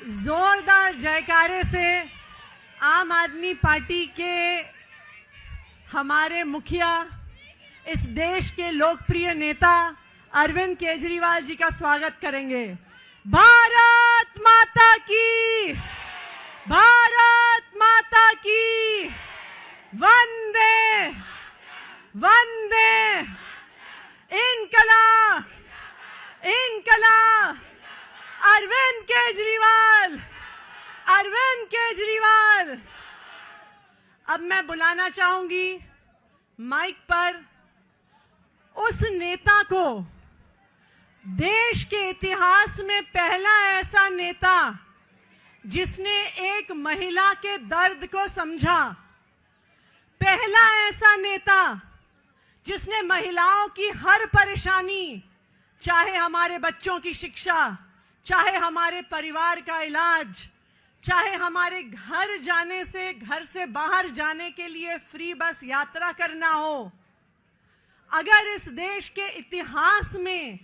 जोरदार जयकारे से आम आदमी पार्टी के हमारे मुखिया, इस देश के लोकप्रिय नेता अरविंद केजरीवाल जी का स्वागत करेंगे। भारत माता की, भारत माता की, वंदे वंदे, इनकलाब इनकलाब, अरविंद केजरीवाल, अरविंद केजरीवाल। अब मैं बुलाना चाहूंगी माइक पर उस नेता को, देश के इतिहास में पहला ऐसा नेता जिसने एक महिला के दर्द को समझा, पहला ऐसा नेता जिसने महिलाओं की हर परेशानी, चाहे हमारे बच्चों की शिक्षा, चाहे हमारे परिवार का इलाज, चाहे हमारे घर से बाहर जाने के लिए फ्री बस यात्रा करना हो, अगर इस देश के इतिहास में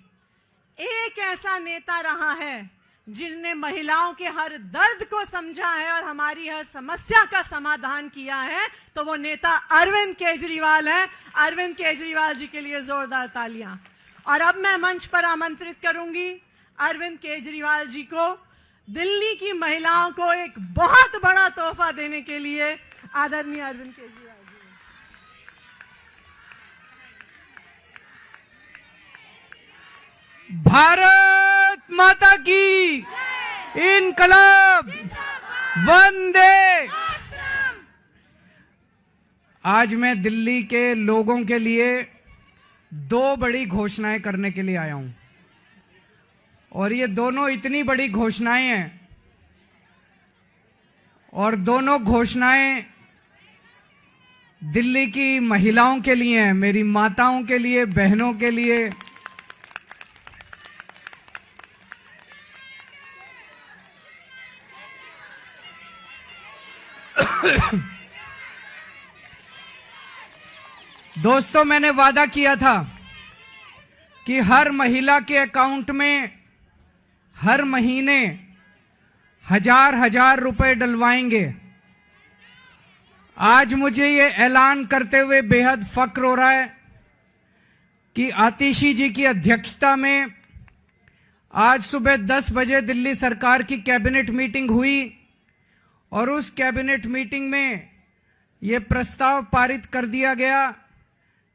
एक ऐसा नेता रहा है जिसने महिलाओं के हर दर्द को समझा है और हमारी हर समस्या का समाधान किया है, तो वो नेता अरविंद केजरीवाल है। अरविंद केजरीवाल जी के लिए जोरदार तालियां। और अब मैं मंच पर आमंत्रित करूंगी अरविंद केजरीवाल जी को, दिल्ली की महिलाओं को एक बहुत बड़ा तोहफा देने के लिए। आदरणीय अरविंद केजरीवाल जी। भारत माता की, इनकलाब, वंदे। आज मैं दिल्ली के लोगों के लिए दो बड़ी घोषणाएं करने के लिए आया हूं, और ये दोनों इतनी बड़ी घोषणाएं हैं, और दोनों घोषणाएं दिल्ली की महिलाओं के लिए हैं, मेरी माताओं के लिए, बहनों के लिए। दोस्तों, मैंने वादा किया था कि हर महिला के अकाउंट में हर महीने 1000 रुपए डलवाएंगे। आज मुझे ये ऐलान करते हुए बेहद फक्र हो रहा है कि आतिशी जी की अध्यक्षता में आज सुबह 10 बजे दिल्ली सरकार की कैबिनेट मीटिंग हुई, और उस कैबिनेट मीटिंग में यह प्रस्ताव पारित कर दिया गया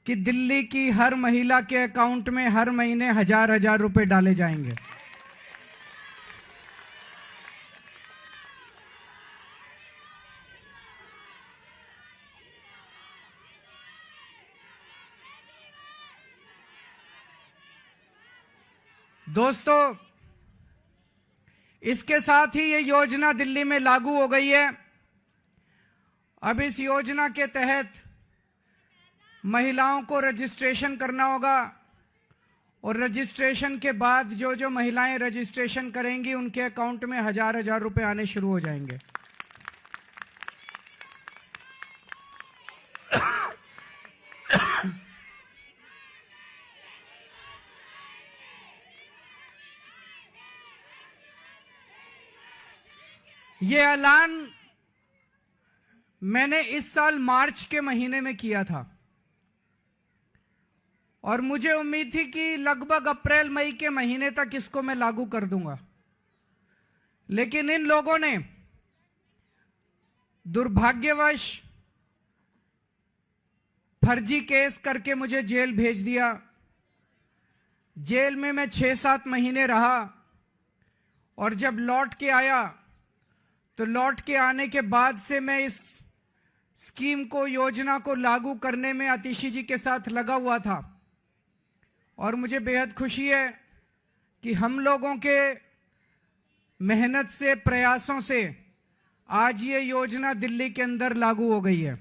कि दिल्ली की हर महिला के अकाउंट में हर महीने 1000 रुपए डाले जाएंगे। दोस्तों, इसके साथ ही ये योजना दिल्ली में लागू हो गई है। अब इस योजना के तहत महिलाओं को रजिस्ट्रेशन करना होगा, और रजिस्ट्रेशन के बाद जो जो महिलाएं रजिस्ट्रेशन करेंगी उनके अकाउंट में 1000 रुपए आने शुरू हो जाएंगे। ये ऐलान मैंने इस साल मार्च के महीने में किया था, और मुझे उम्मीद थी कि लगभग अप्रैल मई के महीने तक इसको मैं लागू कर दूंगा। लेकिन इन लोगों ने दुर्भाग्यवश फर्जी केस करके मुझे जेल भेज दिया। जेल में मैं 6-7 महीने रहा, और जब लौट के आया तो लौट के आने के बाद से मैं इस स्कीम को, योजना को लागू करने में आतिशी जी के साथ लगा हुआ था। और मुझे बेहद खुशी है कि हम लोगों के मेहनत से, प्रयासों से आज ये योजना दिल्ली के अंदर लागू हो गई है।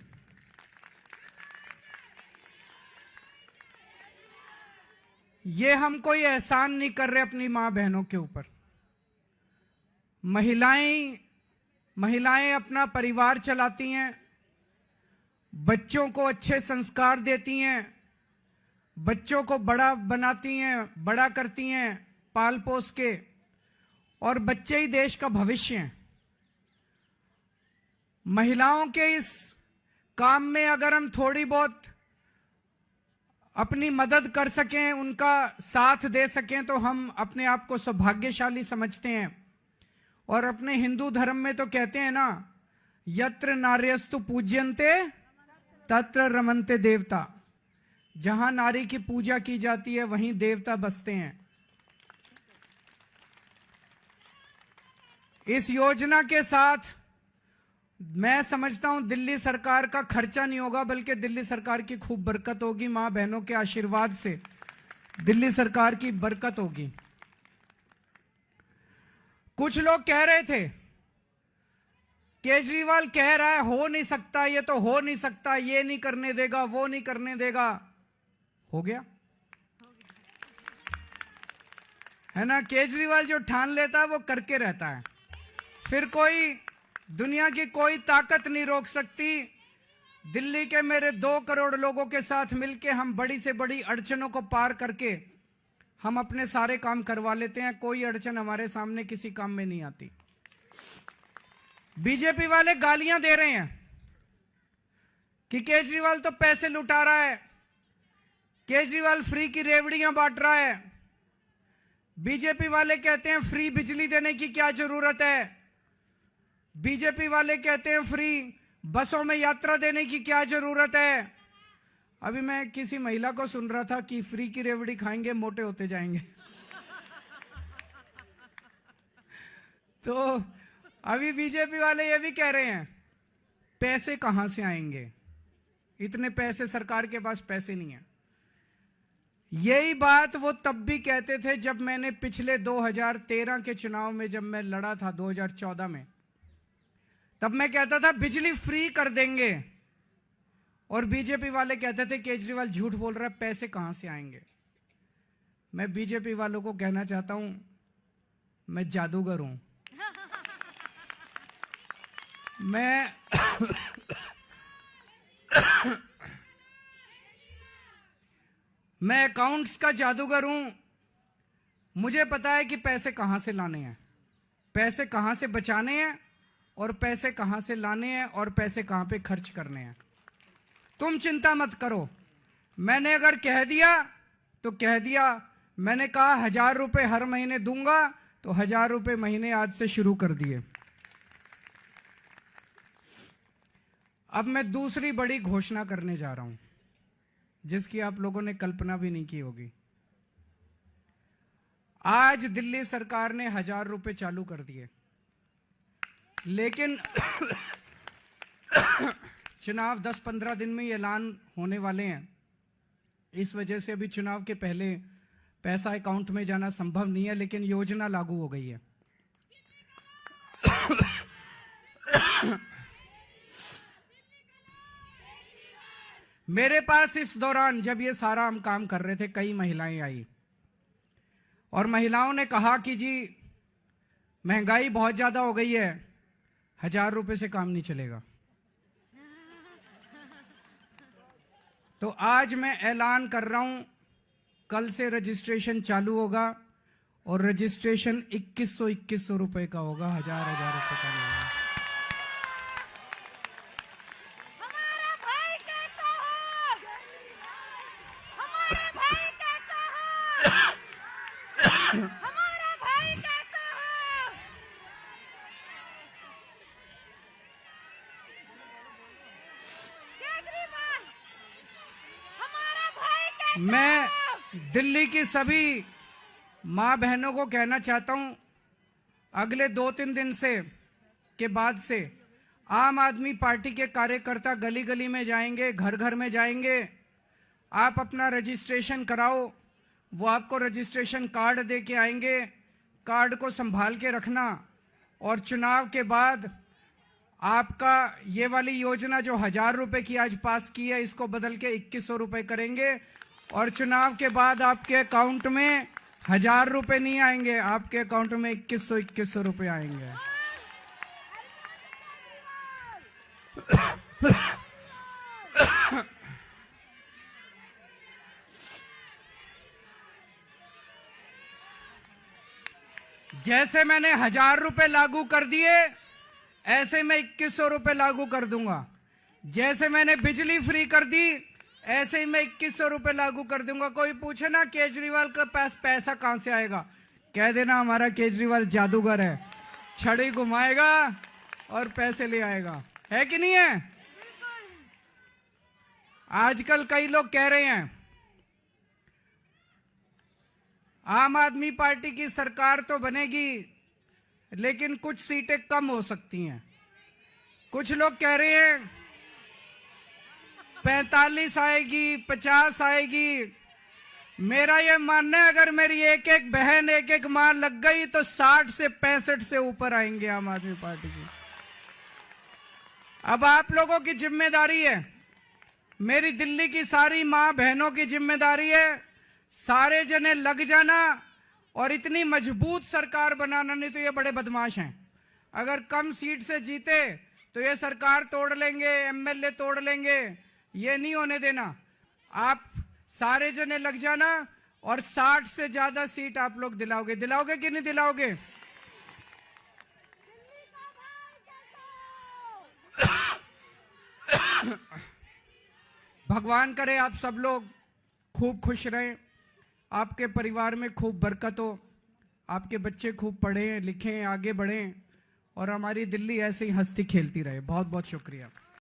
ये हम कोई एहसान नहीं कर रहे अपनी मां बहनों के ऊपर। महिलाएं अपना परिवार चलाती हैं, बच्चों को अच्छे संस्कार देती हैं, बच्चों को बड़ा बनाती हैं, बड़ा करती हैं पाल पोस के, और बच्चे ही देश का भविष्य हैं। महिलाओं के इस काम में अगर हम थोड़ी बहुत अपनी मदद कर सकें, उनका साथ दे सकें, तो हम अपने आप को सौभाग्यशाली समझते हैं। और अपने हिंदू धर्म में तो कहते हैं ना, यत्र नार्यस्तु पूज्यन्ते तत्र रमन्ते देवता। जहां नारी की पूजा की जाती है वहीं देवता बसते हैं। इस योजना के साथ मैं समझता हूं दिल्ली सरकार का खर्चा नहीं होगा, बल्कि दिल्ली सरकार की खूब बरकत होगी। मां बहनों के आशीर्वाद से दिल्ली सरकार की बरकत होगी। कुछ लोग कह रहे थे केजरीवाल कह रहा है हो नहीं सकता, ये तो हो नहीं सकता, ये नहीं करने देगा, वो नहीं करने देगा। हो गया है ना। केजरीवाल जो ठान लेता है वो करके रहता है, फिर कोई दुनिया की कोई ताकत नहीं रोक सकती। दिल्ली के मेरे 2 करोड़ लोगों के साथ मिलके हम बड़ी से बड़ी अड़चनों को पार करके हम अपने सारे काम करवा लेते हैं। कोई अड़चन हमारे सामने किसी काम में नहीं आती। बीजेपी वाले गालियां दे रहे हैं कि केजरीवाल तो पैसे लुटा रहा है, केजरीवाल फ्री की रेवड़ियां बांट रहा है। बीजेपी वाले कहते हैं फ्री बिजली देने की क्या जरूरत है। बीजेपी वाले कहते हैं फ्री बसों में यात्रा देने की क्या जरूरत है। अभी मैं किसी महिला को सुन रहा था कि फ्री की रेवड़ी खाएंगे मोटे होते जाएंगे। तो अभी बीजेपी वाले ये भी कह रहे हैं पैसे कहां से आएंगे, इतने पैसे सरकार के पास पैसे नहीं है। यही बात वो तब भी कहते थे जब मैंने पिछले 2013 के चुनाव में जब मैं लड़ा था 2014 में, तब मैं कहता था बिजली फ्री कर देंगे, और बीजेपी वाले कहते थे केजरीवाल झूठ बोल रहा है, पैसे कहां से आएंगे। मैं बीजेपी वालों को कहना चाहता हूं मैं जादूगर हूं। मैं अकाउंट्स का जादूगर हूं। मुझे पता है कि पैसे कहां से लाने हैं, पैसे कहां से बचाने हैं, और पैसे कहां से लाने हैं, और पैसे कहां पे खर्च करने हैं। तुम चिंता मत करो। मैंने अगर कह दिया तो कह दिया। मैंने कहा 1000 रुपए हर महीने दूंगा, तो 1000 रुपए महीने आज से शुरू कर दिए। अब मैं दूसरी बड़ी घोषणा करने जा रहा हूं, जिसकी आप लोगों ने कल्पना भी नहीं की होगी। आज दिल्ली सरकार ने 1000 रुपए चालू कर दिए, लेकिन चुनाव 10-15 दिन में ऐलान होने वाले हैं। इस वजह से अभी चुनाव के पहले पैसा अकाउंट में जाना संभव नहीं है, लेकिन योजना लागू हो गई है। मेरे पास इस दौरान जब ये सारा हम काम कर रहे थे, कई महिलाएं आई और महिलाओं ने कहा कि जी महंगाई बहुत ज्यादा हो गई है, 1000 रुपए से काम नहीं चलेगा। तो आज मैं ऐलान कर रहा हूं, कल से रजिस्ट्रेशन चालू होगा, और रजिस्ट्रेशन 2100 रुपए का होगा, 1000 रुपए का नहीं होगा। हमारा भाई कैसा हो? हमारा भाई कैसा हो? हमारा भाई कैसा हो? केजरीवाल, हमारा भाई कैसा हो? मैं दिल्ली की सभी मां बहनों को कहना चाहता हूं, अगले 2-3 दिन से के बाद से आम आदमी पार्टी के कार्यकर्ता गली गली में जाएंगे, घर घर में जाएंगे। आप अपना रजिस्ट्रेशन कराओ, वो आपको रजिस्ट्रेशन कार्ड दे के आएंगे। कार्ड को संभाल के रखना, और चुनाव के बाद आपका ये वाली योजना जो 1000 रुपए की आज पास की है, इसको बदल के 2100 रुपए करेंगे, और चुनाव के बाद आपके अकाउंट में 1000 रुपए नहीं आएंगे, आपके अकाउंट में 2100 रुपए आएंगे। जैसे मैंने 1000 रुपए लागू कर दिए, ऐसे मैं 2100 रुपए लागू कर दूंगा। जैसे मैंने बिजली फ्री कर दी, ऐसे ही मैं 2100 रुपए लागू कर दूंगा। कोई पूछे ना केजरीवाल का पास पैसा कहां से आएगा, कह देना हमारा केजरीवाल जादूगर है, छड़ी घुमाएगा और पैसे ले आएगा। है कि नहीं है? आजकल कई लोग कह रहे हैं आम आदमी पार्टी की सरकार तो बनेगी लेकिन कुछ सीटें कम हो सकती हैं। कुछ लोग कह रहे हैं 45 आएगी, 50 आएगी। मेरा यह मानना है अगर मेरी एक एक बहन, एक एक मां लग गई तो 60 से 65 से ऊपर आएंगे आम आदमी पार्टी की। अब आप लोगों की जिम्मेदारी है, मेरी दिल्ली की सारी मां बहनों की जिम्मेदारी है, सारे जने लग जाना और इतनी मजबूत सरकार बनाना। नहीं तो ये बड़े बदमाश हैं, अगर कम सीट से जीते तो ये सरकार तोड़ लेंगे, एमएलए तोड़ लेंगे। ये नहीं होने देना। आप सारे जने लग जाना और 60 से ज्यादा सीट आप लोग दिलाओगे। दिलाओगे कि नहीं दिलाओगे? भगवान करे आप सब लोग खूब खुश रहें, आपके परिवार में खूब बरकत हो, आपके बच्चे खूब पढ़ें लिखें, आगे बढ़ें और हमारी दिल्ली ऐसे ही हंसती खेलती रहे। बहुत बहुत शुक्रिया।